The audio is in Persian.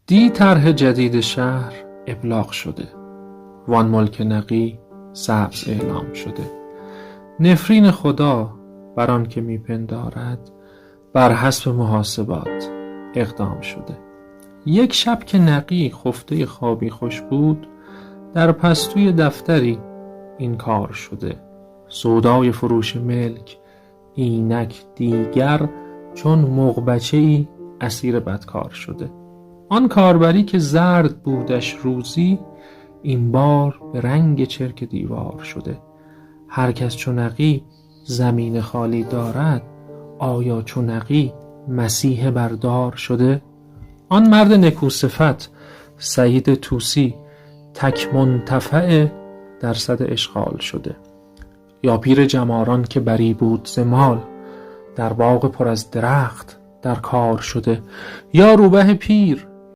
دی طرح جدید شهر ابلاغ شده، وان ملک نقی سبز اعلام شده. نفرین خدا بر آن که میپندارد، بر حسب محاسبات اقدام شده. یک شب که نقی خفته خوابی خوش بود، در پستوی دفتری این کار شده. سودای فروش ملک اینک دیگر، چون مغبچه‌ای اسیر بدکار شده. آن کاربری که زرد بودش روزی، این بار به رنگ چرک دیوار شده. هر کس چو نقی زمین خالی دارد، آیا چو نقی مسیح بردار شده؟ آن مرد نکوصفت سعید طوسی، تک منتفع در صد اشغال شده. یا پیر جماران که بری بود ز مال، در باغ پر از درخت در کار شده. یا روبه پیر